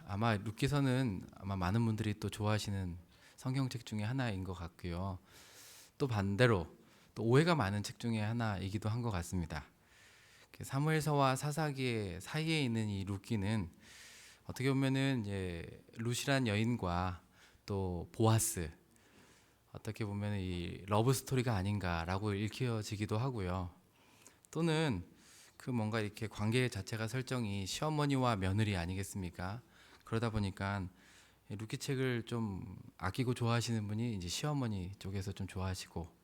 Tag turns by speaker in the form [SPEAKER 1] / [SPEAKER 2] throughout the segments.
[SPEAKER 1] 아마 룻기서는 아마 많은 분들이 또 좋아하시는 성경책 중에 하나인 것 같고요. 또 반대로 또 오해가 많은 책 중에 하나이기도 한 것 같습니다. 사무엘서와 사사기 사이에 있는 이 룻기는 어떻게 보면은 이제 룻이란 여인과 또 보아스, 어떻게 보면 이 러브 스토리가 아닌가라고 읽혀지기도 하고요. 또는 그 뭔가 이렇게 관계 자체가 설정이 시어머니와 며느리 아니겠습니까? 그러다 보니까 룻기 책을 좀 아끼고 좋아하시는 분이 이제 시어머니 쪽에서 좀 좋아하시고,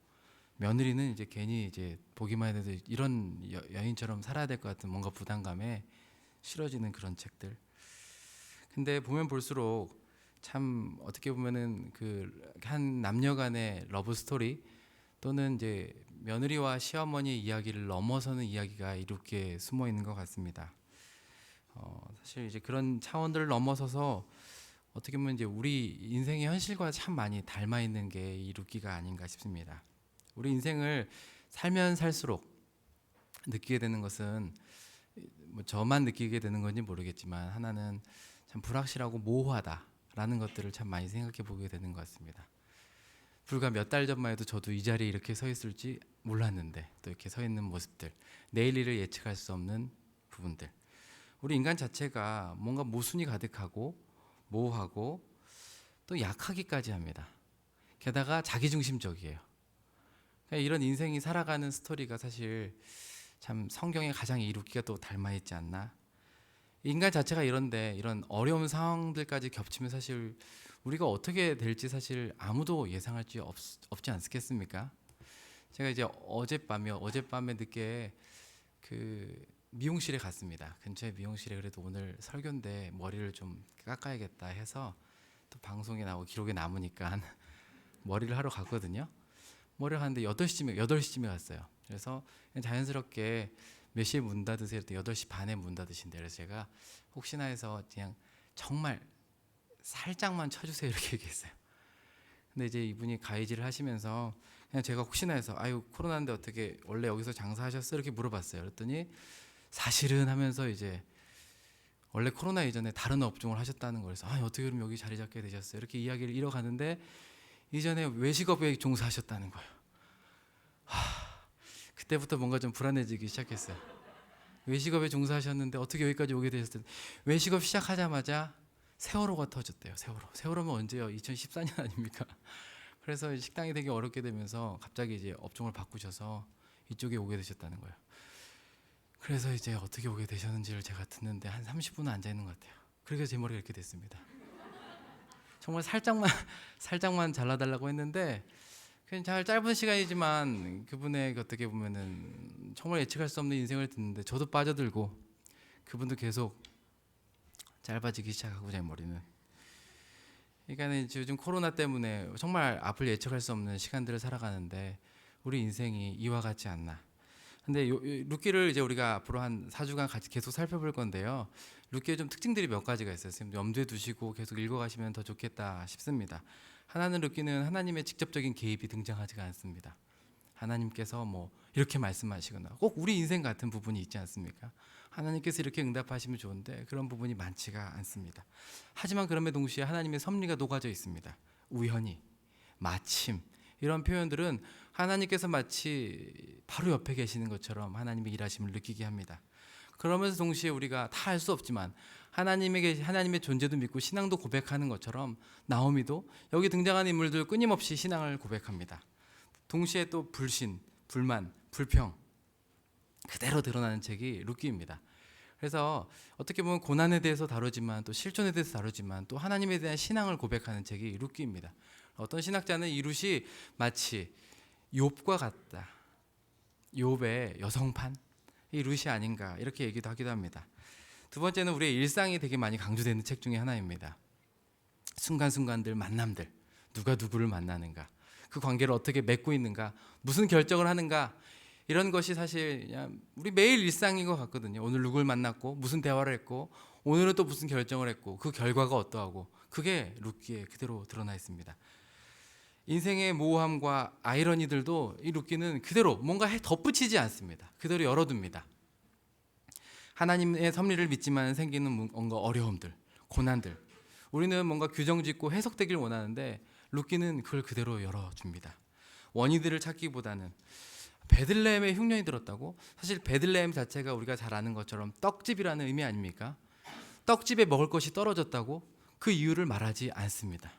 [SPEAKER 1] 며느리는 이제 괜히 이제 보기만 해도 이런 여인처럼 살아야 될 것 같은 뭔가 부담감에 싫어지는 그런 책들. 근데 보면 볼수록 참 어떻게 보면은 그 한 남녀 간의 러브 스토리 또는 이제 며느리와 시어머니 이야기를 넘어서는 이야기가 이렇게 숨어 있는 것 같습니다. 사실 이제 그런 차원들을 넘어서서 어떻게 보면 이제 우리 인생의 현실과 참 많이 닮아 있는 게 이 룻기가 아닌가 싶습니다. 우리 인생을 살면 살수록 느끼게 되는 것은 뭐 저만 느끼게 되는 건지 모르겠지만 하나는 참 불확실하고 모호하다라는 것들을 참 많이 생각해 보게 되는 것 같습니다. 불과 몇 달 전만 해도 저도 이 자리에 이렇게 서 있을지 몰랐는데 또 이렇게 서 있는 모습들, 내일 일을 예측할 수 없는 부분들, 우리 인간 자체가 뭔가 모순이 가득하고 모호하고 또 약하기까지 합니다. 게다가 자기중심적이에요. 그러니까 이런 인생이 살아가는 스토리가 사실 참 성경에 가장 이루기가 또 닮아 있지 않나. 인간 자체가 이런데 이런 어려운 상황들까지 겹치면 사실 우리가 어떻게 될지 사실 아무도 예상할 수 없지 않겠습니까? 제가 이제 어젯밤에 늦게 그 미용실에 갔습니다. 근처에 미용실에. 그래도 오늘 설교인데 머리를 좀 깎아야겠다 해서 또 방송에 나오고 기록에 남으니까 머리를 하러 갔거든요. 머리를 하는데 8시쯤에 갔어요. 그래서 그냥 자연스럽게 몇 시에 문 닫으세요? 그랬더니 8시 반에 문 닫으신대요. 그래서 제가 혹시나 해서 그냥 정말 살짝만 쳐주세요 이렇게 얘기했어요. 근데 이제 이분이 가이질을 하시면서 그냥 제가 혹시나 해서 아유 코로나인데 어떻게 원래 여기서 장사하셨어요? 이렇게 물어봤어요. 그랬더니 사실은 하면서 이제 원래 코로나 이전에 다른 업종을 하셨다는 거라서 아 어떻게 그럼 여기 자리 잡게 되셨어요? 이렇게 이야기를 이어가는데 이전에 외식업에 종사하셨다는 거예요. 그때부터 뭔가 좀 불안해지기 시작했어요. 외식업에 종사하셨는데 어떻게 여기까지 오게 되셨어요? 외식업 시작하자마자 세월호가 터졌대요. 세월호면 언제요? 2014년 아닙니까? 그래서 식당이 되게 어렵게 되면서 갑자기 이제 업종을 바꾸셔서 이쪽에 오게 되셨다는 거예요. 그래서 이제 어떻게 오게 되셨는지를 제가 듣는데 한 30분은 앉아 있는 것 같아요. 그래서 제 머리가 이렇게 됐습니다. 정말 살짝만 잘라달라고 했는데 그냥 잘 짧은 시간이지만 그분의 어떻게 보면은 정말 예측할 수 없는 인생을 듣는데 저도 빠져들고 그분도 계속 짧아지기 시작하고 제 머리는. 그러니까 요즘 코로나 때문에 정말 앞을 예측할 수 없는 시간들을 살아가는데 우리 인생이 이와 같지 않나. 근데 룻기를 이제 우리가 앞으로 한 4주간 같이 계속 살펴볼 건데요. 룻기의 좀 특징들이 몇 가지가 있어요. 지금 염두에 두시고 계속 읽어가시면 더 좋겠다 싶습니다. 하나는 룻기는 하나님의 직접적인 개입이 등장하지가 않습니다. 하나님께서 뭐 이렇게 말씀하시거나 꼭 우리 인생 같은 부분이 있지 않습니까? 하나님께서 이렇게 응답하시면 좋은데 그런 부분이 많지가 않습니다. 하지만 그럼에도 동시에 하나님의 섭리가 녹아져 있습니다. 우연히, 마침 이런 표현들은 하나님께서 마치 바로 옆에 계시는 것처럼 하나님의 일하심을 느끼게 합니다. 그러면서 동시에 우리가 다 알 수 없지만 하나님의 존재도 믿고 신앙도 고백하는 것처럼 나오미도 여기 등장하는 인물들 끊임없이 신앙을 고백합니다. 동시에 또 불신, 불만, 불평 그대로 드러나는 책이 룻기입니다. 그래서 어떻게 보면 고난에 대해서 다루지만 또 실존에 대해서 다루지만 또 하나님에 대한 신앙을 고백하는 책이 룻기입니다. 어떤 신학자는 이 룻이 마치 욥과 같다. 욥의 여성판? 이 룻이 아닌가 이렇게 얘기도 하기도 합니다. 두 번째는 우리의 일상이 되게 많이 강조되는 책 중에 하나입니다. 순간순간들, 만남들, 누가 누구를 만나는가, 그 관계를 어떻게 맺고 있는가, 무슨 결정을 하는가, 이런 것이 사실 그냥 우리 매일 일상인 것 같거든요. 오늘 누굴 만났고 무슨 대화를 했고 오늘은 또 무슨 결정을 했고 그 결과가 어떠하고, 그게 룻기에 그대로 드러나 있습니다. 인생의 모호함과 아이러니들도 이 룻기는 그대로 뭔가 덧붙이지 않습니다. 그대로 열어둡니다. 하나님의 섭리를 믿지만 생기는 뭔가 어려움들, 고난들, 우리는 뭔가 규정짓고 해석되길 원하는데 룻기는 그걸 그대로 열어줍니다. 원인들을 찾기보다는 베들레헴에 흉년이 들었다고? 사실 베들레헴 자체가 우리가 잘 아는 것처럼 떡집이라는 의미 아닙니까? 떡집에 먹을 것이 떨어졌다고? 그 이유를 말하지 않습니다.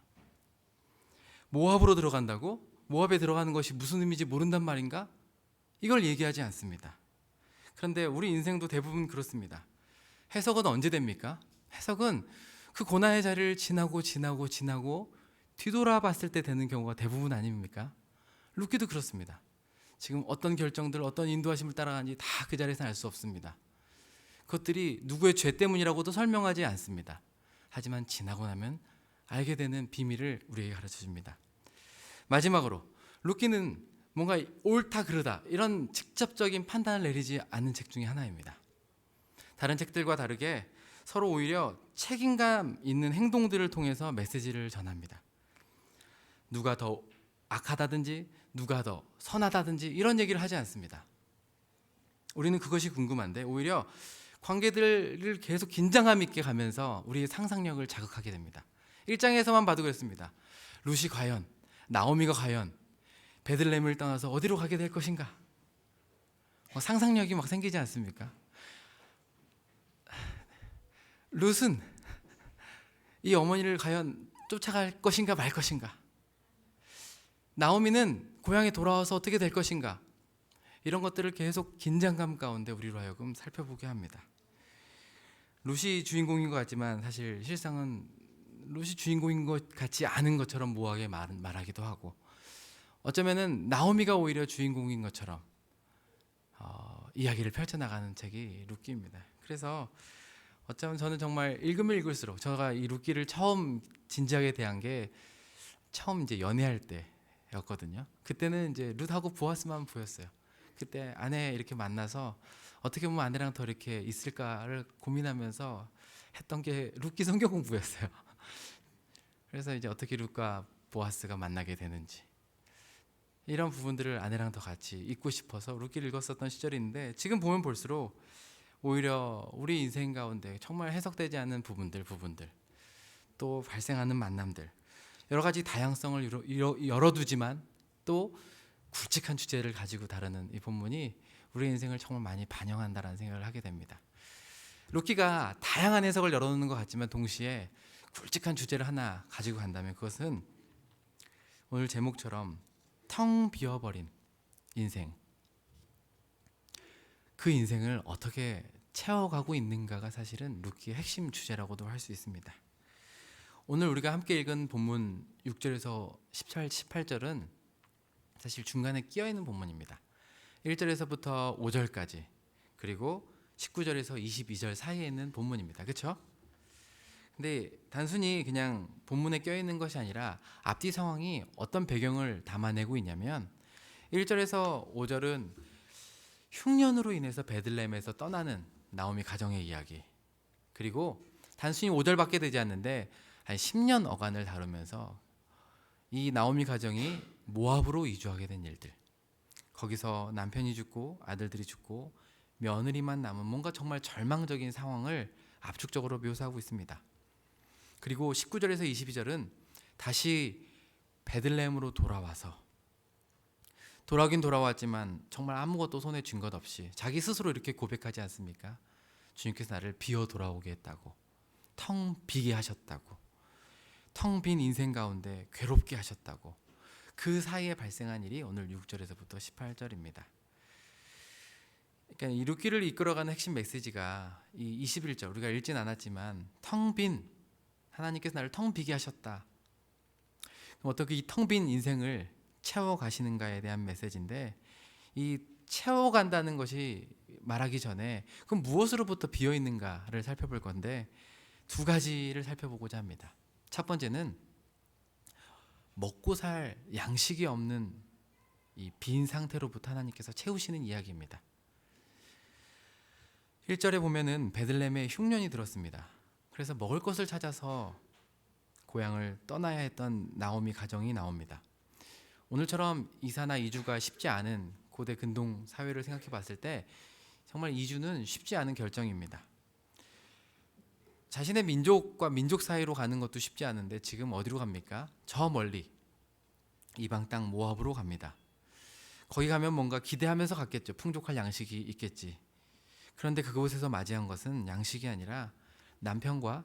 [SPEAKER 1] 모압으로 들어간다고? 모압에 들어가는 것이 무슨 의미인지 모른단 말인가? 이걸 얘기하지 않습니다. 그런데 우리 인생도 대부분 그렇습니다. 해석은 언제 됩니까? 해석은 그 고난의 자리를 지나고 뒤돌아봤을 때 되는 경우가 대부분 아닙니까? 룻기도 그렇습니다. 지금 어떤 결정들, 어떤 인도하심을 따라가는지 다 그 자리에서 알 수 없습니다. 그것들이 누구의 죄 때문이라고도 설명하지 않습니다. 하지만 지나고 나면 알게 되는 비밀을 우리에게 가르쳐 줍니다. 마지막으로 룻기는 뭔가 옳다 그르다 이런 직접적인 판단을 내리지 않는 책 중에 하나입니다. 다른 책들과 다르게 서로 오히려 책임감 있는 행동들을 통해서 메시지를 전합니다. 누가 더 악하다든지 누가 더 선하다든지 이런 얘기를 하지 않습니다. 우리는 그것이 궁금한데 오히려 관계들을 계속 긴장감 있게 가면서 우리의 상상력을 자극하게 됩니다. 1장에서만 봐도 그랬습니다. 룻이 과연, 나오미가 과연 베들레헴을 떠나서 어디로 가게 될 것인가? 상상력이 막 생기지 않습니까? 룻은 이 어머니를 과연 쫓아갈 것인가 말 것인가? 나오미는 고향에 돌아와서 어떻게 될 것인가? 이런 것들을 계속 긴장감 가운데 우리로 하여금 살펴보게 합니다. 룻이 주인공인 것 같지만 사실 실상은 룻이 주인공인 것 같지 않은 것처럼 모호하게 말하기도 하고 어쩌면은 나오미가 오히려 주인공인 것처럼 이야기를 펼쳐나가는 책이 룻기입니다. 그래서 어쩌면 저는 정말 읽으면 읽을수록 제가 이 룻기를 처음 진지하게 대한 게 처음 이제 연애할 때였거든요. 그때는 이제 룻하고 보아스만 보였어요. 그때 아내 이렇게 만나서 어떻게 보면 아내랑 더 이렇게 있을까를 고민하면서 했던 게 룻기 성경 공부였어요. 그래서 이제 어떻게 룻과 보아스가 만나게 되는지 이런 부분들을 아내랑 더 같이 읽고 싶어서 룻기를 읽었었던 시절이 있는데 지금 보면 볼수록 오히려 우리 인생 가운데 정말 해석되지 않는 부분들 또 발생하는 만남들 여러 가지 다양성을 열어두지만 또 굵직한 주제를 가지고 다루는 이 본문이 우리 인생을 정말 많이 반영한다라는 생각을 하게 됩니다. 룻기가 다양한 해석을 열어놓는 것 같지만 동시에 굵직한 주제를 하나 가지고 간다면 그것은 오늘 제목처럼 텅 비어버린 인생, 그 인생을 어떻게 채워가고 있는가가 사실은 룻기의 핵심 주제라고도 할 수 있습니다. 오늘 우리가 함께 읽은 본문 6절에서 18절은 사실 중간에 끼어있는 본문입니다. 1절에서부터 5절까지 그리고 19절에서 22절 사이에 있는 본문입니다. 그렇죠? 근데 단순히 그냥 본문에 껴있는 것이 아니라 앞뒤 상황이 어떤 배경을 담아내고 있냐면 1절에서 5절은 흉년으로 인해서 베들레헴에서 떠나는 나오미 가정의 이야기, 그리고 단순히 5절밖에 되지 않는데 한 10년 어간을 다루면서 이 나오미 가정이 모압으로 이주하게 된 일들, 거기서 남편이 죽고 아들들이 죽고 며느리만 남은 뭔가 정말 절망적인 상황을 압축적으로 묘사하고 있습니다. 그리고 19절에서 22절은 다시 베들레헴으로 돌아오긴 돌아왔지만 정말 아무것도 손에 쥔 것 없이 자기 스스로 이렇게 고백하지 않습니까? 주님께서 나를 비워 돌아오게 했다고, 텅 비게 하셨다고, 텅 빈 인생 가운데 괴롭게 하셨다고. 그 사이에 발생한 일이 오늘 6절에서부터 18절입니다. 그러니까 이 룻기를 이끌어가는 핵심 메시지가 이 21절, 우리가 읽진 않았지만 텅 빈, 하나님께서 나를 텅 비게 하셨다. 그럼 어떻게 이 텅 빈 인생을 채워가시는가에 대한 메시지인데, 이 채워간다는 것이 말하기 전에 그럼 무엇으로부터 비어있는가를 살펴볼 건데 두 가지를 살펴보고자 합니다. 첫 번째는 먹고 살 양식이 없는 이 빈 상태로부터 하나님께서 채우시는 이야기입니다. 1절에 보면은 베들레헴에 흉년이 들었습니다. 그래서 먹을 것을 찾아서 고향을 떠나야 했던 나오미 가정이 나옵니다. 오늘처럼 이사나 이주가 쉽지 않은 고대 근동 사회를 생각해 봤을 때 정말 이주는 쉽지 않은 결정입니다. 자신의 민족과 민족 사이로 가는 것도 쉽지 않은데 지금 어디로 갑니까? 저 멀리 이방 땅 모압으로 갑니다. 거기 가면 뭔가 기대하면서 갔겠죠. 풍족할 양식이 있겠지. 그런데 그곳에서 맞이한 것은 양식이 아니라 남편과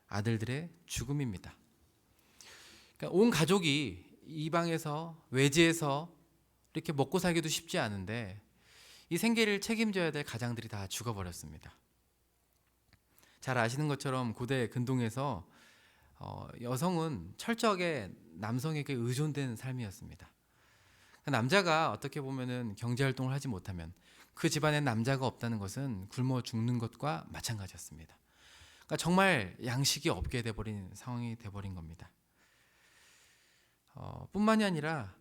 [SPEAKER 1] 아들들의 죽음입니다. 그러니까 온 가족이 이방에서 외지에서 이렇게 먹고 살기도 쉽지 않은데 이 생계를 책임져야 될 가장들이 다 죽어버렸습니다. 잘 아시는 것처럼 고대 근동에서 여성은 철저하게 남성에게 의존된 삶이었습니다. 남자가 어떻게 보면은 경제 활동을 하지 못하면 그 집안에 남자가 없다는 것은 굶어 죽는 것과 마찬가지였습니다. 그러니까 정말 양식이 없게 돼버린 상황이 돼버린 겁니다. 뿐만이 아니라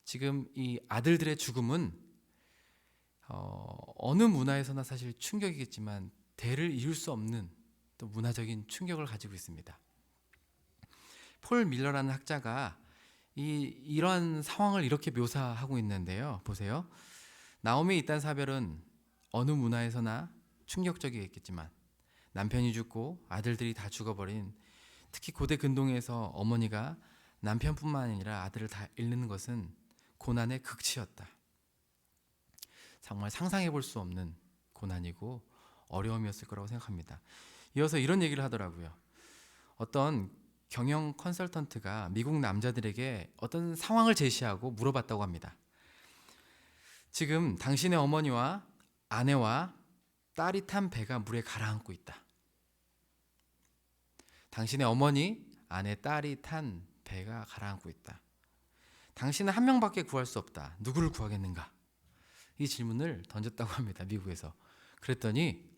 [SPEAKER 1] 지금 이 아들들의 죽음은 어느 문화에서나 사실 충격이겠지만 대를 이룰 수 없는 또 문화적인 충격을 가지고 있습니다. 폴 밀러라는 학자가 이러한 상황을 이렇게 묘사하고 있는데요. 보세요. 나오미의 이딴 사별은 어느 문화에서나 충격적이겠지만 남편이 죽고 아들들이 다 죽어버린 특히 고대 근동에서 어머니가 남편뿐만 아니라 아들을 다 잃는 것은 고난의 극치였다. 정말 상상해 볼 수 없는 고난이고 어려움이었을 거라고 생각합니다. 이어서 이런 얘기를 하더라고요. 어떤 경영 컨설턴트가 미국 남자들에게 어떤 상황을 제시하고 물어봤다고 합니다. 지금 당신의 어머니와 아내와 딸이 탄 배가 물에 가라앉고 있다. 당신의 어머니, 아내, 딸이 탄 배가 가라앉고 있다. 당신은 한 명밖에 구할 수 없다. 누구를 구하겠는가? 이 질문을 던졌다고 합니다. 미국에서. 그랬더니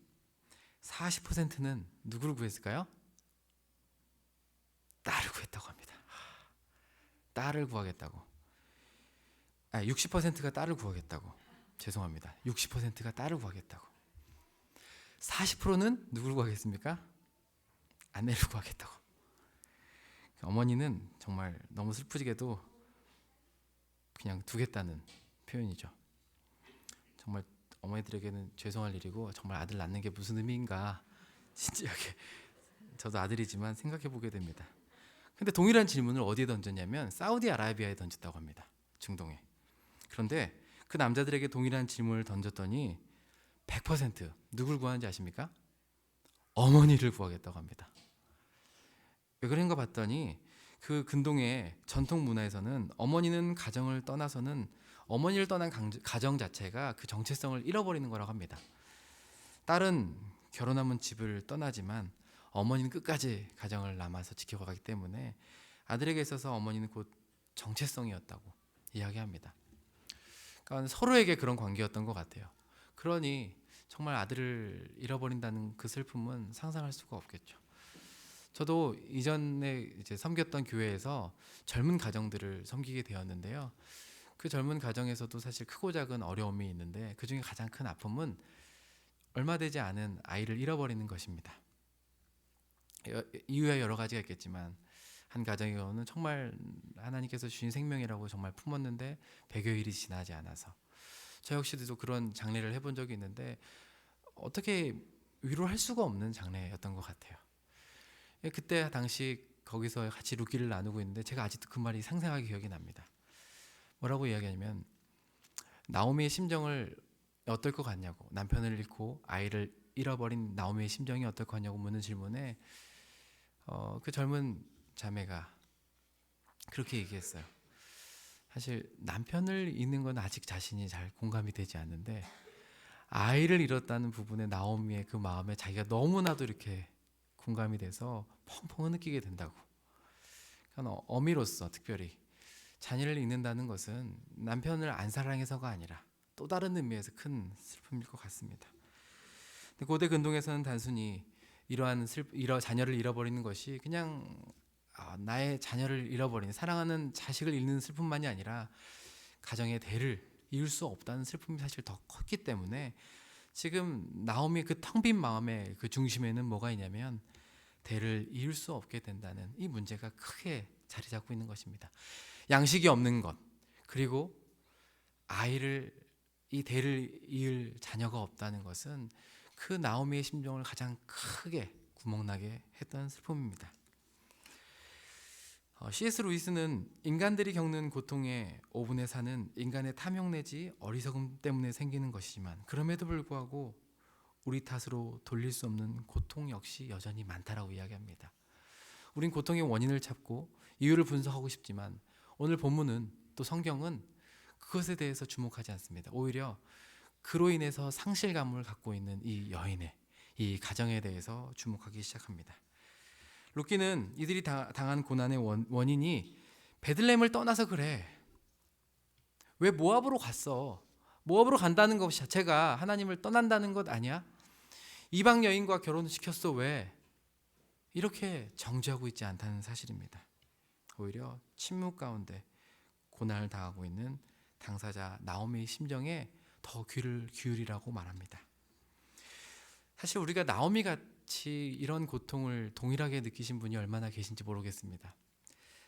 [SPEAKER 1] 40%는 누구를 구했을까요? 딸을 구했다고 합니다. 딸을 구하겠다고. 60%가 딸을 구하겠다고. 죄송합니다. 60%가 딸을 구하겠다고. 40%는 누구를 구하겠습니까? 아내를 구하겠다고. 어머니는 정말 너무 슬프게도 그냥 두겠다는 표현이죠. 정말 어머니들에게는 죄송할 일이고 정말 아들 낳는 게 무슨 의미인가 진지하게 저도 아들이지만 생각해 보게 됩니다. 근데 동일한 질문을 어디에 던졌냐면 사우디아라비아에 던졌다고 합니다. 중동에. 그런데 그 남자들에게 동일한 질문을 던졌더니 100% 누굴 구하는지 아십니까? 어머니를 구하겠다고 합니다. 왜 그런가 봤더니 그 근동의 전통 문화에서는 어머니는 가정을 떠나서는 어머니를 떠난 가정 자체가 그 정체성을 잃어버리는 거라고 합니다. 딸은 결혼하면 집을 떠나지만 어머니는 끝까지 가정을 남아서 지켜가기 때문에 아들에게 있어서 어머니는 곧 정체성이었다고 이야기합니다. 그러니까 서로에게 그런 관계였던 것 같아요. 그러니 정말 아들을 잃어버린다는 그 슬픔은 상상할 수가 없겠죠. 저도 이전에 이제 섬겼던 교회에서 젊은 가정들을 섬기게 되었는데요. 그 젊은 가정에서도 사실 크고 작은 어려움이 있는데 그 중에 가장 큰 아픔은 얼마 되지 않은 아이를 잃어버리는 것입니다. 이유야 여러 가지가 있겠지만 한 가정의 경우는 정말 하나님께서 주신 생명이라고 정말 품었는데 100여일이 지나지 않아서 저 역시도 그런 장례를 해본 적이 있는데 어떻게 위로할 수가 없는 장례였던 것 같아요. 그때 당시 거기서 같이 룻기를 나누고 있는데 제가 아직도 그 말이 생생하게 기억이 납니다. 뭐라고 이야기하냐면 나오미의 심정을 어떨 것 같냐고, 남편을 잃고 아이를 잃어버린 나오미의 심정이 어떨 것 같냐고 묻는 질문에 그 젊은 자매가 그렇게 얘기했어요. 사실 남편을 잃는 건 아직 자신이 잘 공감이 되지 않는데 아이를 잃었다는 부분에 나오미의 그 마음에 자기가 너무나도 이렇게 공감이 돼서 펑펑 느끼게 된다고. 그러니까 어미로서 특별히 자녀를 잃는다는 것은 남편을 안 사랑해서가 아니라 또 다른 의미에서 큰 슬픔일 것 같습니다. 고대 근동에서는 단순히 이러한 자녀를 잃어버리는 것이 그냥 나의 자녀를 잃어버린 사랑하는 자식을 잃는 슬픔만이 아니라 가정의 대를 이을 수 없다는 슬픔이 사실 더 컸기 때문에 지금 나오미 그 텅 빈 마음의 그 중심에는 뭐가 있냐면 대를 이을 수 없게 된다는 이 문제가 크게 자리 잡고 있는 것입니다. 양식이 없는 것, 그리고 이 대를 이을 자녀가 없다는 것은 그 나오미의 심정을 가장 크게 구멍나게 했던 슬픔입니다. C.S. 루이스는 인간들이 겪는 고통에 오분에 사는 인간의 탐욕 내지 어리석음 때문에 생기는 것이지만 그럼에도 불구하고 우리 탓으로 돌릴 수 없는 고통 역시 여전히 많다라고 이야기합니다. 우린 고통의 원인을 찾고 이유를 분석하고 싶지만 오늘 본문은 또 성경은 그것에 대해서 주목하지 않습니다. 오히려 그로 인해서 상실감을 갖고 있는 이 여인의 이 가정에 대해서 주목하기 시작합니다. 루키는 이들이 당한 고난의 원인이 베들레헴을 떠나서 그래. 왜 모압으로 갔어? 모압으로 간다는 것 자체가 하나님을 떠난다는 것 아니야? 이방 여인과 결혼을 시켰어. 왜? 이렇게 정죄하고 있지 않다는 사실입니다. 오히려 침묵 가운데 고난을 당하고 있는 당사자 나오미의 심정에 더 귀를 기울이라고 말합니다. 사실 우리가 나오미 같이 이런 고통을 동일하게 느끼신 분이 얼마나 계신지 모르겠습니다.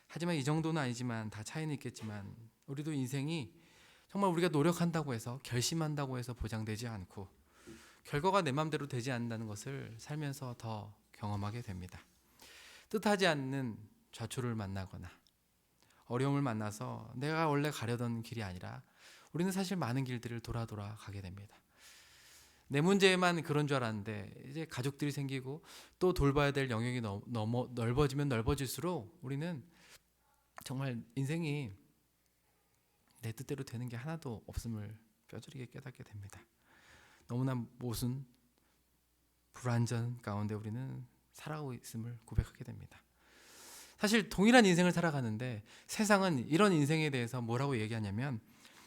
[SPEAKER 1] 하지만 이 정도는 아니지만 다 차이는 있겠지만 우리도 인생이 정말 우리가 노력한다고 해서 결심한다고 해서 보장되지 않고 결과가 내 맘대로 되지 않는다는 것을 살면서 더 경험하게 됩니다. 뜻하지 않는 좌초를 만나거나 어려움을 만나서 내가 원래 가려던 길이 아니라 우리는 사실 많은 길들을 돌아 가게 됩니다. 내 문제만 그런 줄 알았는데 이제 가족들이 생기고 또 돌봐야 될 영역이 넓어지면 넓어질수록 우리는 정말 인생이 내 뜻대로 되는 게 하나도 없음을 뼈저리게 깨닫게 됩니다. 너무나 모순, 불완전 가운데 우리는 살아가고 있음을 고백하게 됩니다. 사실 동일한 인생을 살아가는데 세상은 이런 인생에 대해서 뭐라고 얘기하냐면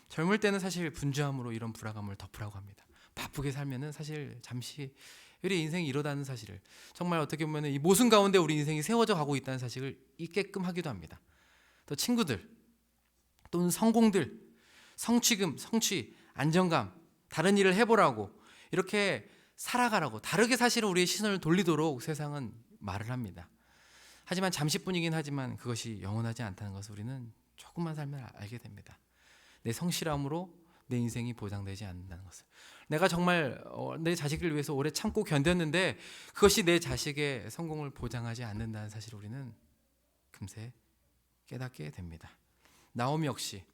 [SPEAKER 1] 젊을 때는 사실 분주함으로 이런 불안감을 덮으라고 합니다. 바쁘게 살면은 사실 잠시 우리 인생이 이러다는 사실을 정말 어떻게 보면 이 모순 가운데 우리 인생이 세워져 가고 있다는 사실을 잊게끔 하기도 합니다. 또 친구들 또는 성공들, 성취, 안정감, 다른 일을 해보라고 이렇게 살아가라고 다르게 사실은 우리의 시선을 돌리도록 세상은 말을 합니다. 하지만 잠시뿐이긴 하지만 그것이 영원하지 않다는 것을 우리는 조금만 살면 알게 됩니다. 내 성실함으로 내 인생이 보장되지 않는다는 것을. 내가 정말 내 자식을 위해서 오래 참고 견뎠는데 그것이 내 자식의 성공을 보장하지 않는다는 사실을 우리는 금세 깨닫게 됩니다. 나오미 역시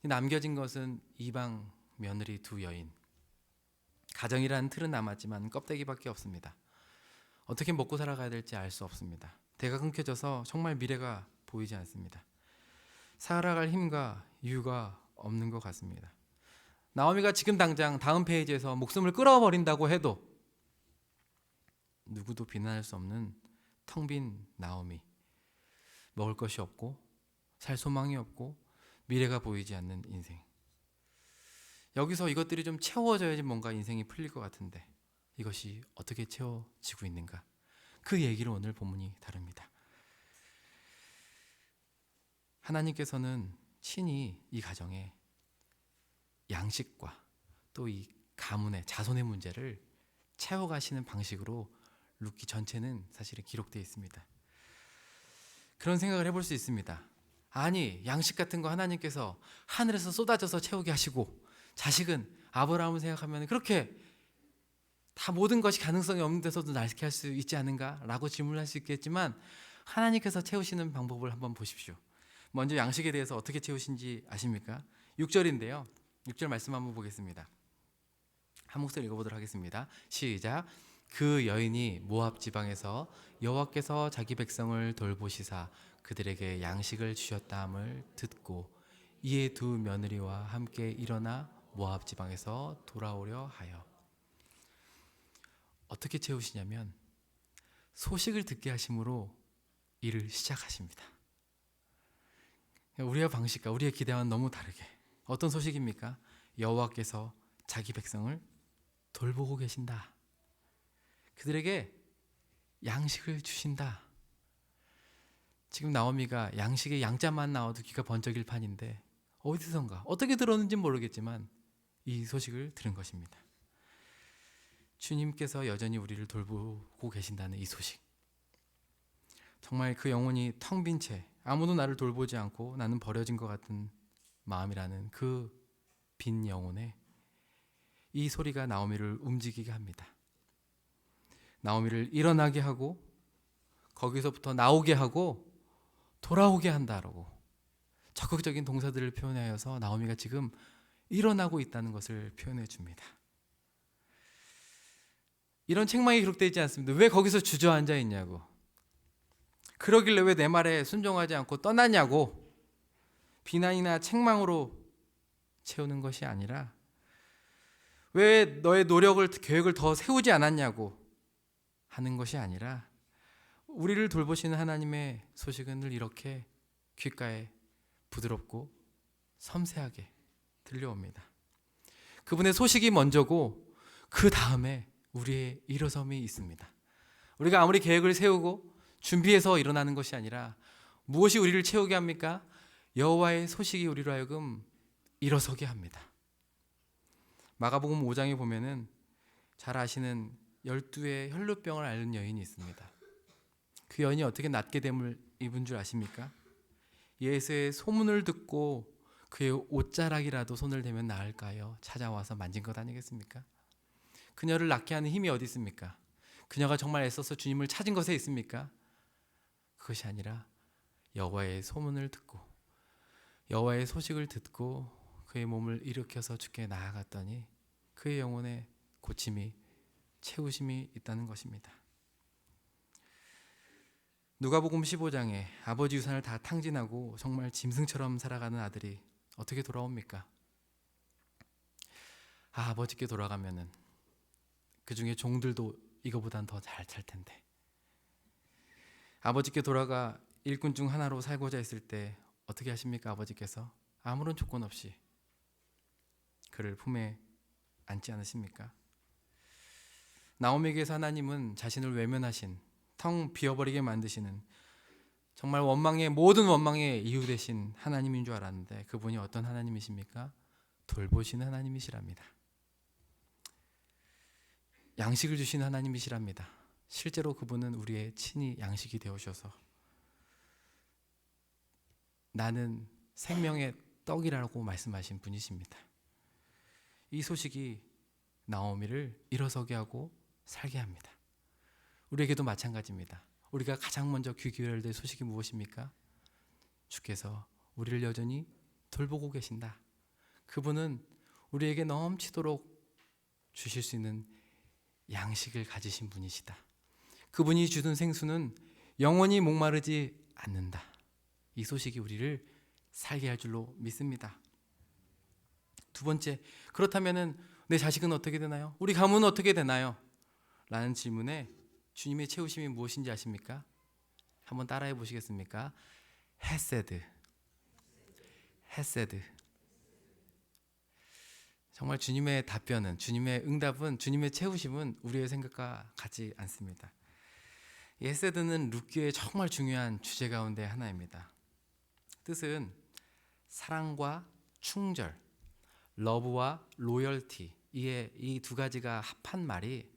[SPEAKER 1] 남겨진 것은 이방 며느리 두 여인. 가정이라는 틀은 남았지만 껍데기밖에 없습니다. 어떻게 먹고 살아가야 될지 알 수 없습니다. 대가 끊겨져서 정말 미래가 보이지 않습니다. 살아갈 힘과 이유가 없는 것 같습니다. 나오미가 지금 당장 다음 페이지에서 목숨을 끊어버린다고 해도 누구도 비난할 수 없는 텅 빈 나오미. 먹을 것이 없고 살 소망이 없고 미래가 보이지 않는 인생. 여기서 이것들이 좀 채워져야지 뭔가 인생이 풀릴 것 같은데 이것이 어떻게 채워지고 있는가? 그 얘기를 오늘 본문이 다룹니다. 하나님께서는 친히 이 가정에 양식과 또 이 가문의 자손의 문제를 채워가시는 방식으로 룻기 전체는 사실은 기록되어 있습니다. 그런 생각을 해볼 수 있습니다. 아니 양식 같은 거 하나님께서 하늘에서 쏟아져서 채우게 하시고 자식은 아브라함을 생각하면 그렇게 다 모든 것이 가능성이 없는 데서도 날게 할 수 있지 않은가? 라고 질문할 수 있겠지만 하나님께서 채우시는 방법을 한번 보십시오. 먼저 양식에 대해서 어떻게 채우신지 아십니까? 6절인데요. 6절 말씀 한번 보겠습니다. 한 목소리 읽어보도록 하겠습니다. 시작. 그 여인이 모압 지방에서 여호와께서 자기 백성을 돌보시사 그들에게 양식을 주셨다함을 듣고 이에 두 며느리와 함께 일어나 모압 지방에서 돌아오려 하여. 어떻게 채우시냐면 소식을 듣게 하심으로 일을 시작하십니다. 우리의 방식과 우리의 기대와는 너무 다르게 어떤 소식입니까? 여호와께서 자기 백성을 돌보고 계신다. 그들에게 양식을 주신다. 지금 나오미가 양식의 양자만 나와도 귀가 번쩍일 판인데 어디선가 어떻게 들었는지는 모르겠지만 이 소식을 들은 것입니다. 주님께서 여전히 우리를 돌보고 계신다는 이 소식. 정말 그 영혼이 텅 빈 채 아무도 나를 돌보지 않고 나는 버려진 것 같은 마음이라는 그 빈 영혼에 이 소리가 나오미를 움직이게 합니다. 나오미를 일어나게 하고 거기서부터 나오게 하고 돌아오게 한다라고 적극적인 동사들을 표현하여서 나오미가 지금 일어나고 있다는 것을 표현해 줍니다. 이런 책망이 기록되어 있지 않습니다. 왜 거기서 주저앉아 있냐고, 그러길래 왜 내 말에 순종하지 않고 떠나냐고 비난이나 책망으로 채우는 것이 아니라 왜 너의 노력을, 계획을 더 세우지 않았냐고 하는 것이 아니라 우리를 돌보시는 하나님의 소식은 늘 이렇게 귓가에 부드럽고 섬세하게 들려옵니다. 그분의 소식이 먼저고 그 다음에 우리의 일어섬이 있습니다. 우리가 아무리 계획을 세우고 준비해서 일어나는 것이 아니라 무엇이 우리를 채우게 합니까? 여호와의 소식이 우리로 하여금 일어서게 합니다. 마가복음 5장에 보면은 잘 아시는 12의 혈루병을 앓는 여인이 있습니다. 그 여인이 어떻게 낫게 됨을 입은 줄 아십니까? 예수의 소문을 듣고 그의 옷자락이라도 손을 대면 나을까요? 찾아와서 만진 것 아니겠습니까? 그녀를 낫게 하는 힘이 어디 있습니까? 그녀가 정말 애써서 주님을 찾은 것에 있습니까? 그것이 아니라 여호와의 소문을 듣고 여호와의 소식을 듣고 그의 몸을 일으켜서 주께 나아갔더니 그의 영혼에 고침이, 채우심이 있다는 것입니다. 누가복음 15장에 아버지 유산을 다 탕진하고 정말 짐승처럼 살아가는 아들이 어떻게 돌아옵니까? 아버지께 돌아가면은 그 중에 종들도 이거보단 더 잘 살 텐데, 아버지께 돌아가 일꾼 중 하나로 살고자 했을 때 어떻게 하십니까? 아버지께서 아무런 조건 없이 그를 품에 안지 않으십니까? 나오미에게서 하나님은 자신을 외면하신, 텅 비어버리게 만드시는 정말 모든 원망의 이유 되신 하나님인 줄 알았는데 그분이 어떤 하나님이십니까? 돌보시는 하나님이시랍니다. 양식을 주시는 하나님이시랍니다. 실제로 그분은 우리의 친히 양식이 되어셔서 나는 생명의 떡이라고 말씀하신 분이십니다. 이 소식이 나오미를 일어서게 하고 살게 합니다. 우리에게도 마찬가지입니다. 우리가 가장 먼저 귀 기울여야 될 소식이 무엇입니까? 주께서 우리를 여전히 돌보고 계신다. 그분은 우리에게 넘치도록 주실 수 있는 양식을 가지신 분이시다. 그분이 주는 생수는 영원히 목마르지 않는다. 이 소식이 우리를 살게 할 줄로 믿습니다. 두 번째, 그렇다면 내 자식은 어떻게 되나요? 우리 가문은 어떻게 되나요? 라는 질문에 주님의 채우심이 무엇인지 아십니까? 한번 따라해 보시겠습니까? 헤세드. 정말 주님의 답변은, 주님의 응답은, 주님의 채우심은 우리의 생각과 같지 않습니다. 이 헤세드는 룻기의 정말 중요한 주제 가운데 하나입니다. 뜻은 사랑과 충절, 러브와 로열티, 이 두 가지가 합한 말이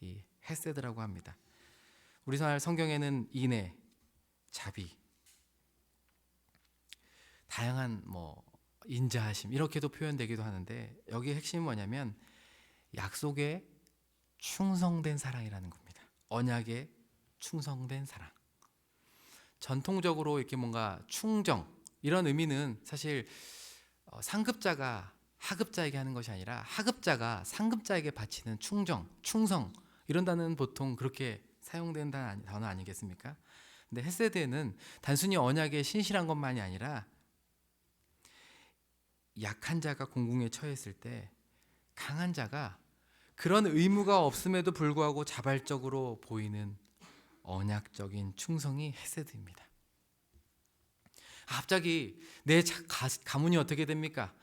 [SPEAKER 1] 이 헤세드라고 합니다. 우리나라 성경에는 인애, 자비, 다양한 인자하심 이렇게도 표현되기도 하는데 여기의 핵심은 뭐냐면 약속에 충성된 사랑이라는 겁니다. 언약에 충성된 사랑. 전통적으로 이렇게 뭔가 충정 이런 의미는 사실 상급자가 하급자에게 하는 것이 아니라 하급자가 상급자에게 바치는 충성 이런 단어는 보통 그렇게 사용된 단어 아니겠습니까? 근데 헤세드에는 단순히 언약에 신실한 것만이 아니라 약한 자가 공궁에 처했을 때 강한 자가 그런 의무가 없음에도 불구하고 자발적으로 보이는 언약적인 충성이 헤세드입니다. 갑자기 내 가문이 어떻게 됩니까?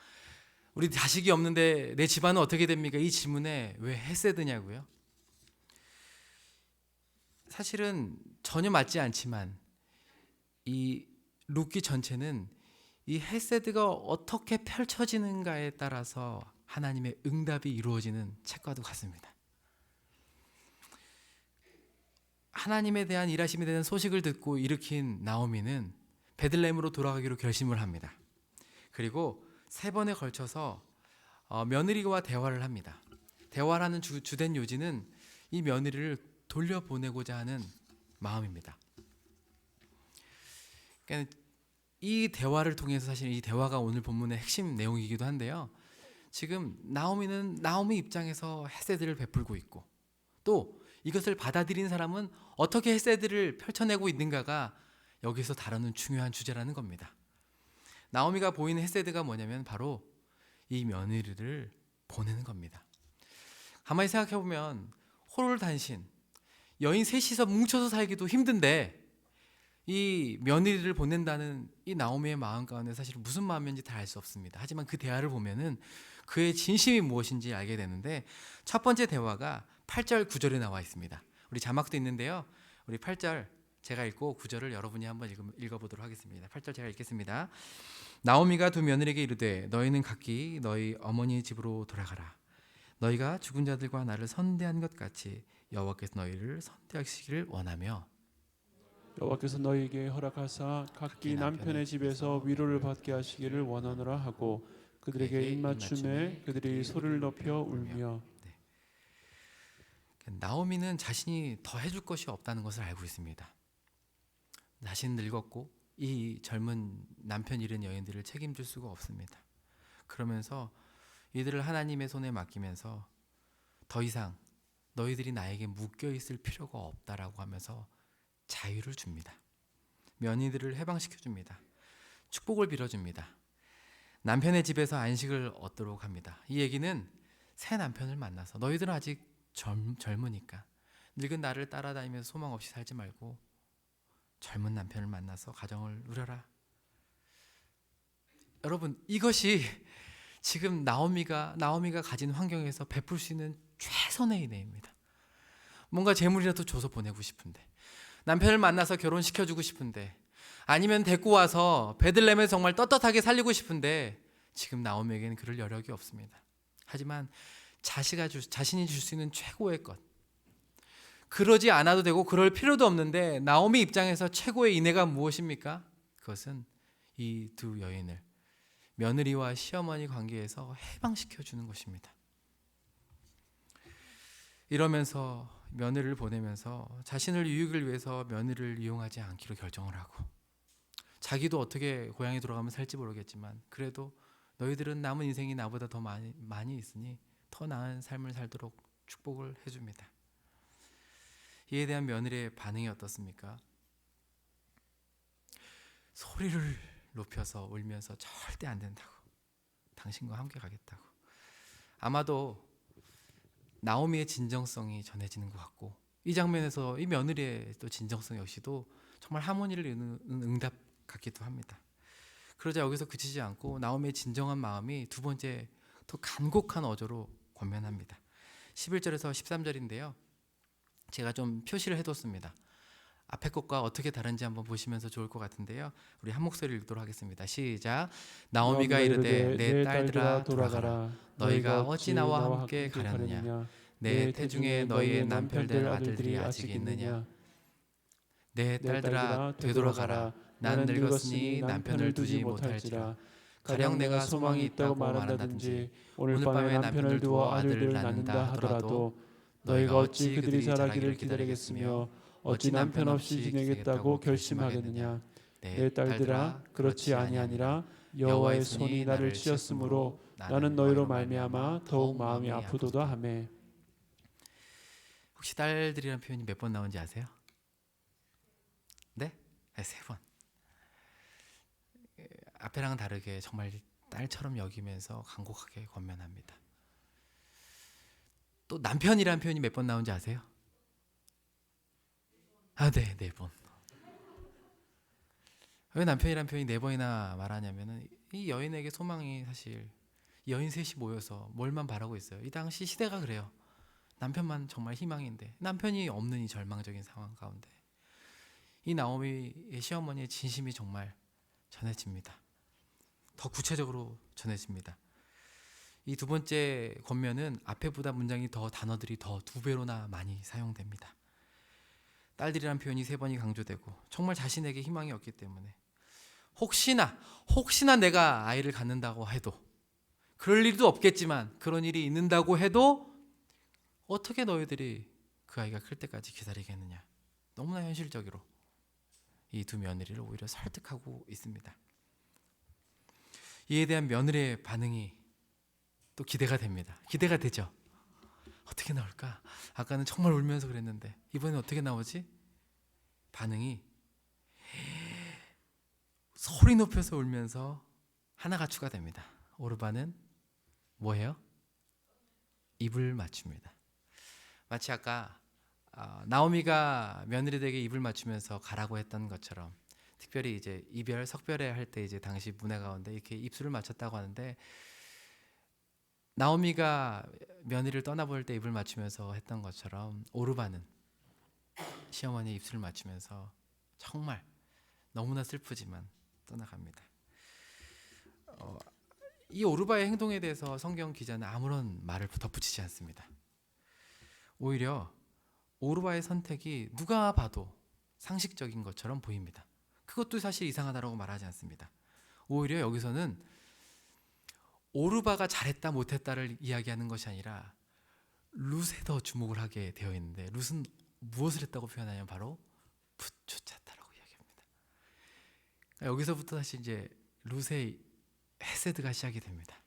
[SPEAKER 1] 우리 자식이 없는데 내 집안은 어떻게 됩니까? 이 질문에 왜 헤세드냐고요? 사실은 전혀 맞지 않지만 이 룻기 전체는 이 헤세드가 어떻게 펼쳐지는가에 따라서 하나님의 응답이 이루어지는 책과도 같습니다. 하나님에 대한 일하심에 대한 소식을 듣고 일으킨 나오미는 베들레헴으로 돌아가기로 결심을 합니다. 그리고 3번에 걸쳐서 며느리와 대화를 합니다. 대화를 하는 주된 요지는 이 며느리를 돌려보내고자 하는 마음입니다. 그러니까 이 대화를 통해서 사실 이 대화가 오늘 본문의 핵심 내용이기도 한데요. 지금 나오미 입장에서 헤세드를 베풀고 있고 또 이것을 받아들인 사람은 어떻게 헤세드를 펼쳐내고 있는가가 여기서 다루는 중요한 주제라는 겁니다. 나오미가 보이는 헤세드가 뭐냐면 바로 이 며느리를 보내는 겁니다. 가만히 생각해보면 홀홀단신 여인 셋이서 뭉쳐서 살기도 힘든데 이 며느리를 보낸다는 이 나오미의 마음 가운데 사실 무슨 마음인지 다 알 수 없습니다. 하지만 그 대화를 보면은 그의 진심이 무엇인지 알게 되는데 첫 번째 대화가 8절 9절에 나와 있습니다. 우리 자막도 있는데요. 우리 8절 제가 읽고 9절을 여러분이 한번 읽어보도록 하겠습니다. 8절 제가 읽겠습니다. 나오미가 두 며느리에게 이르되 너희는 각기 너희 어머니 집으로 돌아가라. 너희가 죽은 자들과 나를 선대한 것 같이 여호와께서 너희를 선대하시기를 원하며
[SPEAKER 2] 여호와께서 너희에게 허락하사 각기 남편의 집에서 위로를 받게 하시기를 원하노라 하고 그들에게 입맞춤에 그들이 소리를 높여 울며.
[SPEAKER 1] 나오미는 자신이 더 해줄 것이 없다는 것을 알고 있습니다. 자신은 늙었고 이 젊은 남편 잃은 여인들을 책임질 수가 없습니다. 그러면서 이들을 하나님의 손에 맡기면서 더 이상 너희들이 나에게 묶여 있을 필요가 없다라고 하면서 자유를 줍니다. 며느리들을 해방시켜 줍니다. 축복을 빌어줍니다. 남편의 집에서 안식을 얻도록 합니다. 이 얘기는 새 남편을 만나서 너희들은 아직 젊으니까 늙은 나를 따라다니면서 소망 없이 살지 말고 젊은 남편을 만나서 가정을 누려라. 여러분, 이것이 지금 나오미가 가진 환경에서 베풀 수 있는 최선의 은혜입니다. 뭔가 재물이라도 줘서 보내고 싶은데, 남편을 만나서 결혼시켜주고 싶은데, 아니면 데리고 와서 베들레헴에 정말 떳떳하게 살리고 싶은데 지금 나오미에게는 그럴 여력이 없습니다. 하지만 자신이 줄 수 있는 최고의 것, 그러지 않아도 되고 그럴 필요도 없는데 나오미 입장에서 최고의 인애가 무엇입니까? 그것은 이 두 여인을 며느리와 시어머니 관계에서 해방시켜 주는 것입니다. 이러면서 며느리를 보내면서 자신을 유익을 위해서 며느리를 이용하지 않기로 결정을 하고, 자기도 어떻게 고향에 돌아가면 살지 모르겠지만 그래도 너희들은 남은 인생이 나보다 더 많이 있으니 더 나은 삶을 살도록 축복을 해줍니다. 이에 대한 며느리의 반응이 어떻습니까? 소리를 높여서 울면서 절대 안 된다고, 당신과 함께 가겠다고. 아마도 나오미의 진정성이 전해지는 것 같고, 이 장면에서 이 며느리의 또 진정성 역시도 정말 하모니를 이루는 응답 같기도 합니다. 그러자 여기서 그치지 않고 나오미의 진정한 마음이 두 번째 더 간곡한 어조로 권면합니다. 11절에서 13절인데요. 제가 좀 표시를 해뒀습니다. 앞에 것과 어떻게 다른지 한번 보시면서 좋을 것 같은데요. 우리 한 목소리를 읽도록 하겠습니다. 시작. 나오미가 이르되 내 딸들아 돌아가라. 너희가 어찌 나와 함께 가려느냐. 내 태중에 너희의 남편될 아들들이 아직 있느냐. 내 딸들아 되돌아가라. 나는 늙었으니 남편을 두지 못할지라. 가령 내가 소망이 있다고 말한다든지 오늘 밤에 남편을 두어 아들을 낳는다 하더라도 너희가 어찌 그들이 자라기를 기다리겠으며 어찌 남편 없이 지내겠다고 결심하겠느냐. 내 딸들아 그렇지 아니하니라. 여호와의 손이 나를 치었으므로 나는 너희로 말미암아 더욱 마음이 아프도다 하매. 혹시 딸들이라는 표현이 몇 번 나온지 아세요? 네? 3번. 앞에랑은 다르게 정말 딸처럼 여기면서 간곡하게 권면합니다. 또 남편이라는 표현이 몇 번 나온지 아세요? 네, 4번. 왜 남편이라는 표현이 4번이나 말하냐면은 이 여인에게 소망이 사실 여인 셋이 모여서 뭘만 바라고 있어요. 이 당시 시대가 그래요. 남편만 정말 희망인데 남편이 없는 이 절망적인 상황 가운데 이 나오미의 시어머니의 진심이 정말 전해집니다. 더 구체적으로 전해집니다. 이 두 번째 권면은 앞에보다 문장이 더 단어들이 더 2배로나 많이 사용됩니다. 딸들이라는 표현이 3번이 강조되고 정말 자신에게 희망이 없기 때문에 혹시나 내가 아이를 갖는다고 해도, 그럴 일도 없겠지만 그런 일이 있는다고 해도 어떻게 너희들이 그 아이가 클 때까지 기다리겠느냐. 너무나 현실적으로 이 두 며느리를 오히려 설득하고 있습니다. 이에 대한 며느리의 반응이 또 기대가 됩니다. 기대가 되죠. 어떻게 나올까? 아까는 정말 울면서 그랬는데 이번엔 어떻게 나오지? 반응이 소리 높여서 울면서 하나가 추가됩니다. 오르바는 뭐예요? 입을 맞춥니다. 마치 아까 나오미가 며느리에게 입을 맞추면서 가라고 했던 것처럼, 특별히 이제 이별 석별회 할 때 이제 당시 문화 가운데 이렇게 입술을 맞췄다고 하는데, 나오미가 며느리를 떠나볼 때 입을 맞추면서 했던 것처럼 오르바는 시어머니의 입술을 맞추면서 정말 너무나 슬프지만 떠나갑니다. 이 오르바의 행동에 대해서 성경 기자는 아무런 말을 덧붙이지 않습니다. 오히려 오르바의 선택이 누가 봐도 상식적인 것처럼 보입니다. 그것도 사실 이상하다고 말하지 않습니다. 오히려 여기서는 오르바가 잘했다 못했다를 이야기하는 것이 아니라 룻에 더 주목을 하게 되어 있는데, 룻은 무엇을 했다고 표현하냐면 바로 부추찼다라고 이야기합니다. 여기서부터 다시 이제 룻의 헤세드가 시작이 됩니다.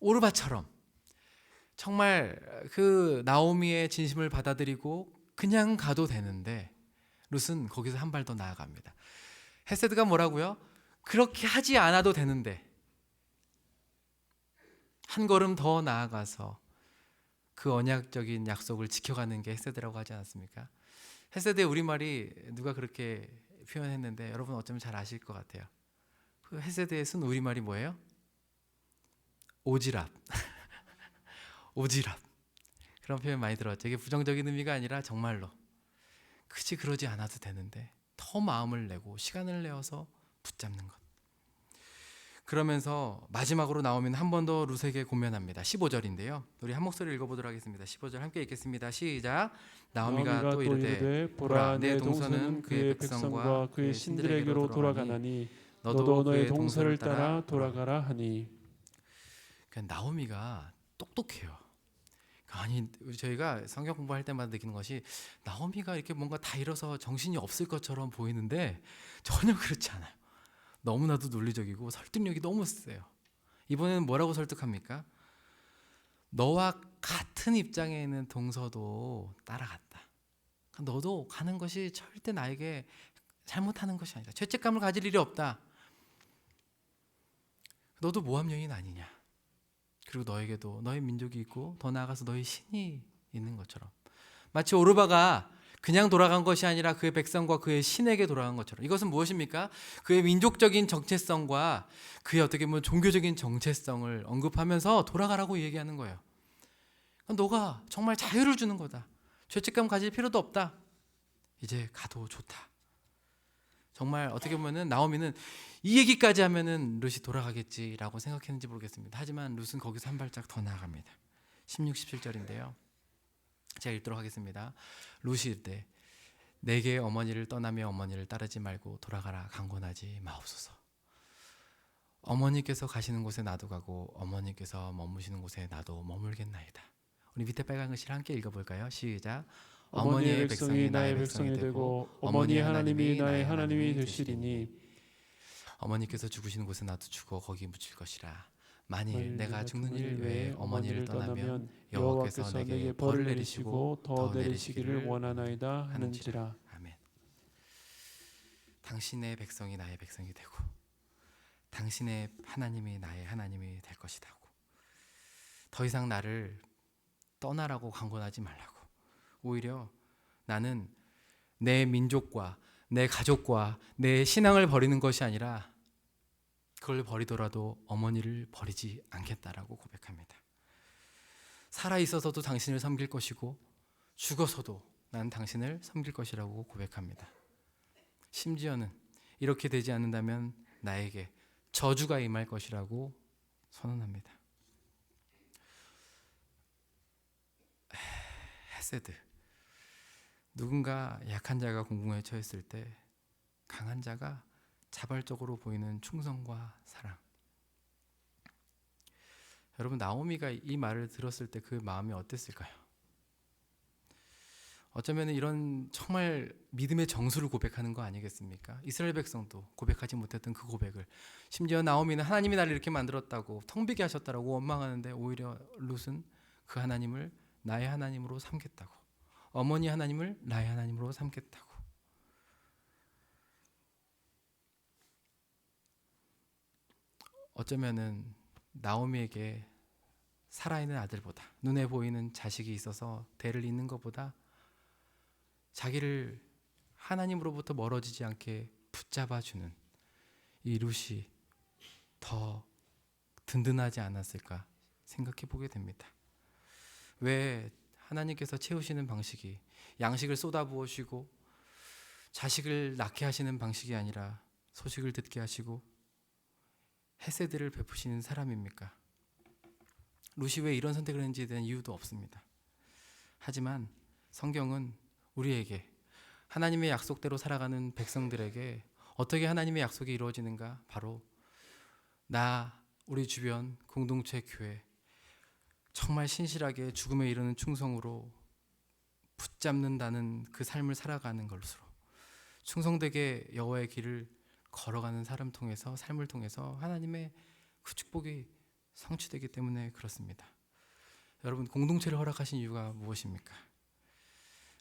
[SPEAKER 1] 오르바처럼 정말 그 나오미의 진심을 받아들이고 그냥 가도 되는데, 룻은 거기서 한 발 더 나아갑니다. 헤세드가 뭐라고요? 그렇게 하지 않아도 되는데 한 걸음 더 나아가서 그 언약적인 약속을 지켜가는 게 헤세드라고 하지 않았습니까? 헤세드의 우리말이 누가 그렇게 표현했는데 여러분 어쩌면 잘 아실 것 같아요. 그 헤세드의 순 우리말이 뭐예요? 오지랖. 오지랖. 그런 표현 많이 들었죠. 이게 부정적인 의미가 아니라 정말로 굳이 그러지 않아도 되는데 더 마음을 내고 시간을 내어서 붙잡는 것. 그러면서 마지막으로 나오면 한 번 더 룻에게 고면합니다. 15절인데요. 우리 한 목소리 읽어보도록 하겠습니다. 15절 함께 읽겠습니다. 시작. 나오미가 또 이르되 보라, 내 동서는 그의 백성과 그의 신들에게로 돌아가나니 너도 너의 동서를 따라 돌아가라 하니. 그러니까 나오미가 똑똑해요. 아니, 저희가 성경 공부할 때마다 느끼는 것이 나오미가 이렇게 뭔가 다 잃어서 정신이 없을 것처럼 보이는데 전혀 그렇지 않아요. 너무나도 논리적이고 설득력이 너무 세요. 이번에는 뭐라고 설득합니까? 너와 같은 입장에 있는 동서도 따라갔다. 너도 가는 것이 절대 나에게 잘못하는 것이 아니다. 죄책감을 가질 일이 없다. 너도 모함 여인 아니냐. 그리고 너에게도 너의 민족이 있고 더 나아가서 너의 신이 있는 것처럼, 마치 오르바가 그냥 돌아간 것이 아니라 그의 백성과 그의 신에게 돌아간 것처럼. 이것은 무엇입니까? 그의 민족적인 정체성과 그의 어떻게 보면 종교적인 정체성을 언급하면서 돌아가라고 얘기하는 거예요. 너가 정말 자유를 주는 거다. 죄책감 가질 필요도 없다. 이제 가도 좋다. 정말 어떻게 보면은 나오미는 이 얘기까지 하면은 룻이 돌아가겠지라고 생각했는지 모르겠습니다. 하지만 룻은 거기서 한 발짝 더 나아갑니다. 16, 17절인데요. 제가 읽도록 하겠습니다. 룻이 이르되 내게 어머니를 떠나며 어머니를 따르지 말고 돌아가라 강권하지 마옵소서. 어머니께서 가시는 곳에 나도 가고 어머니께서 머무시는 곳에 나도 머물겠나이다. 우리 밑에 빨간 글씨를 함께 읽어볼까요? 시작.
[SPEAKER 2] 어머니의 백성이 나의 백성이 되고 어머니의 하나님이 나의 하나님이 되시리니.
[SPEAKER 1] 어머니께서 죽으시는 곳에 나도 죽어 거기 묻힐 것이라. 만일 내가 죽는 일 외에 어머니를 떠나면 여호와께서 내게 벌을 내리시고 더 내리시기를 원하나이다 하는지라. 아멘. 당신의 백성이 나의 백성이 되고 당신의 하나님이 나의 하나님이 될 것이다고. 더 이상 나를 떠나라고 강권하지 말라고. 오히려 나는 내 민족과 내 가족과 내 신앙을 버리는 것이 아니라 그걸 버리더라도 어머니를 버리지 않겠다라고 고백합니다. 살아 있어서도 당신을 섬길 것이고 죽어서도 난 당신을 섬길 것이라고 고백합니다. 심지어는 이렇게 되지 않는다면 나에게 저주가 임할 것이라고 선언합니다. 헤세드. 누군가 약한 자가 공공에 처했을 때 강한 자가 자발적으로 보이는 충성과 사랑. 여러분, 나오미가 이 말을 들었을 때 그 마음이 어땠을까요? 어쩌면 이런 정말 믿음의 정수를 고백하는 거 아니겠습니까? 이스라엘 백성도 고백하지 못했던 그 고백을, 심지어 나오미는 하나님이 나를 이렇게 만들었다고 텅 비게 하셨다라고 원망하는데 오히려 룻은 그 하나님을 나의 하나님으로 삼겠다고, 어머니 하나님을 나의 하나님으로 삼겠다고. 어쩌면은 나오미에게 살아있는 아들보다, 눈에 보이는 자식이 있어서 대를 잇는 것보다 자기를 하나님으로부터 멀어지지 않게 붙잡아주는 이 룻이 더 든든하지 않았을까 생각해 보게 됩니다. 왜 하나님께서 채우시는 방식이 양식을 쏟아부으시고 자식을 낳게 하시는 방식이 아니라 소식을 듣게 하시고 헤세드를 베푸시는 사람입니까? 룻이 왜 이런 선택을 했는지에 대한 이유도 없습니다. 하지만 성경은 우리에게, 하나님의 약속대로 살아가는 백성들에게 어떻게 하나님의 약속이 이루어지는가, 바로 우리 주변 공동체 교회 정말 신실하게 죽음에 이르는 충성으로 붙잡는다는 그 삶을 살아가는 것으로, 충성되게 여호와의 길을 걸어가는 삶을 통해서 하나님의 그 축복이 성취되기 때문에 그렇습니다. 여러분, 공동체를 허락하신 이유가 무엇입니까?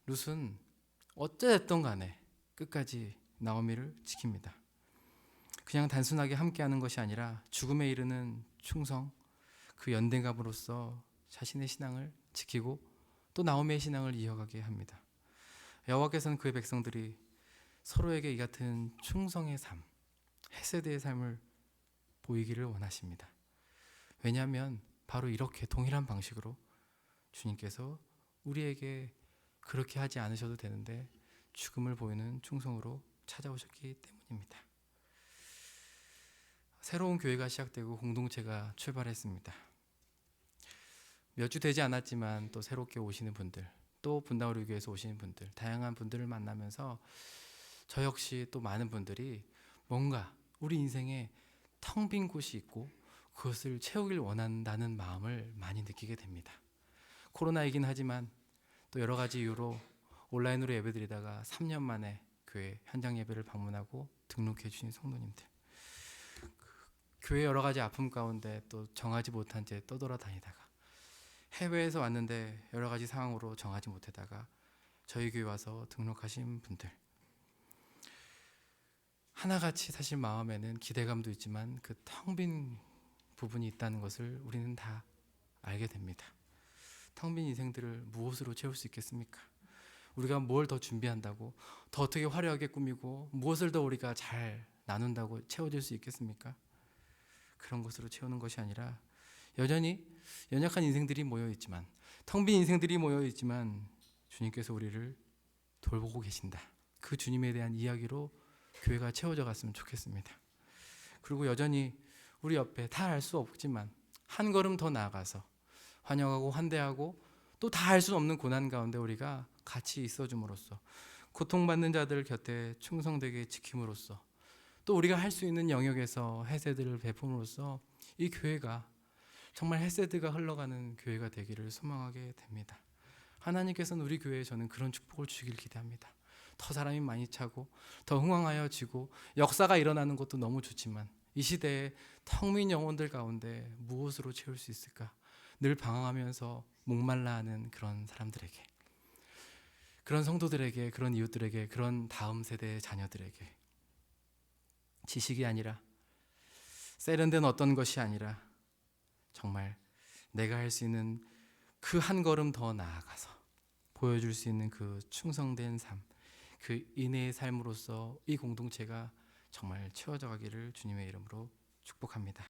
[SPEAKER 1] 룻은 어찌됐든 간에 끝까지 나오미를 지킵니다. 그냥 단순하게 함께하는 것이 아니라 죽음에 이르는 충성, 그 연대감으로써 자신의 신앙을 지키고 또 나오미의 신앙을 이어가게 합니다. 여호와께서는 그의 백성들이 서로에게 이 같은 충성의 삶, 헤세드의 삶을 보이기를 원하십니다. 왜냐하면 바로 이렇게 동일한 방식으로 주님께서 우리에게 그렇게 하지 않으셔도 되는데 죽음을 보이는 충성으로 찾아오셨기 때문입니다. 새로운 교회가 시작되고 공동체가 출발했습니다. 몇 주 되지 않았지만 또 새롭게 오시는 분들, 또 분당을 위기 위해서 오시는 분들, 다양한 분들을 만나면서 저 역시 또 많은 분들이 뭔가 우리 인생에 텅 빈 곳이 있고 그것을 채우길 원한다는 마음을 많이 느끼게 됩니다. 코로나이긴 하지만 또 여러 가지 이유로 온라인으로 예배드리다가 3년 만에 교회 현장 예배를 방문하고 등록해 주신 성도님들, 교회 여러 가지 아픔 가운데 또 정하지 못한 채 떠돌아다니다가 해외에서 왔는데 여러 가지 상황으로 정하지 못하다가 저희 교회 와서 등록하신 분들, 하나같이 사실 마음에는 기대감도 있지만 그 텅 빈 부분이 있다는 것을 우리는 다 알게 됩니다. 텅 빈 인생들을 무엇으로 채울 수 있겠습니까? 우리가 뭘 더 준비한다고, 더 어떻게 화려하게 꾸미고 무엇을 더 우리가 잘 나눈다고 채워질 수 있겠습니까? 그런 것으로 채우는 것이 아니라 여전히 연약한 인생들이 모여있지만, 텅 빈 인생들이 모여있지만 주님께서 우리를 돌보고 계신다, 그 주님에 대한 이야기로 교회가 채워져 갔으면 좋겠습니다. 그리고 여전히 우리 옆에 다 알 수 없지만 한 걸음 더 나아가서 환영하고 환대하고 또 다 알 수 없는 고난 가운데 우리가 같이 있어줌으로써, 고통받는 자들 곁에 충성되게 지킴으로써, 또 우리가 할 수 있는 영역에서 헤세드를 베품으로써 이 교회가 정말 헤세드가 흘러가는 교회가 되기를 소망하게 됩니다. 하나님께서는 우리 교회에 저는 그런 축복을 주길 기대합니다. 더 사람이 많이 차고 더 흥왕하여지고 역사가 일어나는 것도 너무 좋지만 이 시대에 텅 빈 영혼들 가운데 무엇으로 채울 수 있을까 늘 방황하면서 목말라하는 그런 사람들에게, 그런 성도들에게, 그런 이웃들에게, 그런 다음 세대의 자녀들에게 지식이 아니라 세련된 어떤 것이 아니라 정말 내가 할 수 있는 그 한 걸음 더 나아가서 보여줄 수 있는 그 충성된 삶, 그 인내의 삶으로써 이 공동체가 정말 채워져 가기를 주님의 이름으로 축복합니다.